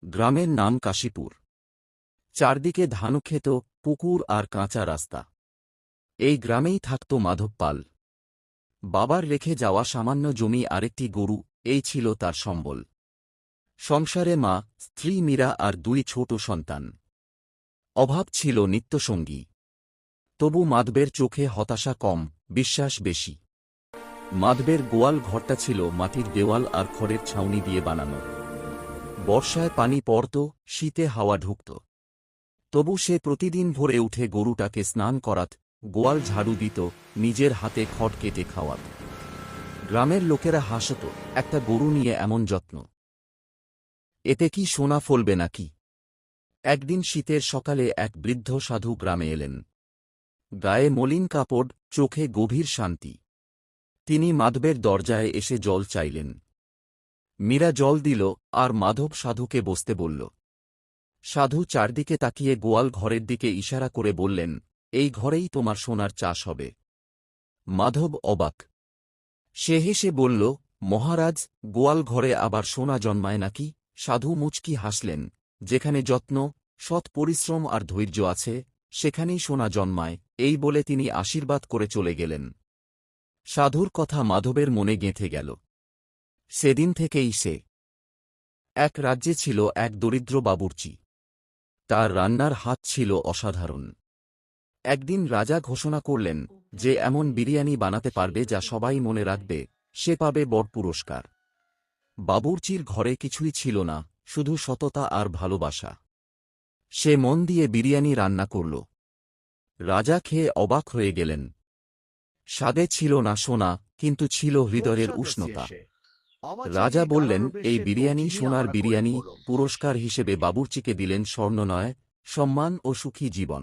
গ্রামের নাম কাশীপুর। চারদিকে ধানক্ষেত, পুকুর আর কাঁচা রাস্তা। এই গ্রামেই থাকত মাধব পাল। বাবার রেখে যাওয়া সামান্য জমি আরেকটি গরু, এই ছিল তার সম্বল। সংসারে মা, স্ত্রী মীরা আর দুই ছোট সন্তান। অভাব ছিল নিত্যসঙ্গী। তবু মাধবের চোখে হতাশা কম, বিশ্বাস বেশি। মাধবের গোয়াল ঘরটা ছিল মাটির দেওয়াল আর খড়ের ছাউনি দিয়ে বানানো। বর্ষায় পানি পড়ত, শীতে হাওয়া ঢুকত। তবু সে প্রতিদিন ভোরে উঠে গরুটাকে স্নান করাত, গোয়াল ঝাড়ু দিত, নিজের হাতে খড় কেটে খাওয়াত। গ্রামের লোকেরা হাসত, একটা গরু নিয়ে এমন যত্ন, এতে কি সোনা ফলবে নাকি? একদিন শীতের সকালে এক বৃদ্ধ সাধু গ্রামে এলেন। গায়ে মলিন কাপড়, চোখে গভীর শান্তি। তিনি মাধবের দরজায় এসে জল চাইলেন। মীরা জল দিল, আর মাধব সাধুকে বসতে বলল। সাধু চারদিকে তাকিয়ে গোয়াল ঘরের দিকে ইশারা করে বললেন, এই ঘরেই তোমার সোনার চাষ হবে। মাধব অবাক। সে হেসে বলল, মহারাজ, গোয়াল ঘরে আবার সোনা জন্মায় নাকি? সাধু মুচকি হাসলেন, যেখানে যত্ন, সৎ পরিশ্রম আর ধৈর্য আছে, সেখানেই সোনা জন্মায়, এই বলে তিনি আশীর্বাদ করে চলে গেলেন। সাধুর কথা মাধবের মনে গেঁথে গেল। সেদিন থেকেই সে। এক রাজ্যে ছিল এক দরিদ্র বাবুর্চি। তার রান্নার হাত ছিল অসাধারণ। একদিন রাজা ঘোষণা করলেন, যে এমন বিরিয়ানি বানাতে পারবে যা সবাই মনে রাখবে, সে পাবে বড় পুরস্কার। বাবুর্চির ঘরে কিছুই ছিল না, শুধু সততা আর ভালোবাসা। সে মন দিয়ে বিরিয়ানি রান্না করল। রাজা খেয়ে অবাক হয়ে গেলেন। স্বাদে ছিল না সোনা, কিন্তু ছিল হৃদয়ের উষ্ণতা। রাজা বললেন, এই বিরিয়ানি সোনার বিরিয়ানি। পুরস্কার হিসেবে বাবুর্চিকে দিলেন স্বর্ণনয়, সম্মান ও সুখী জীবন।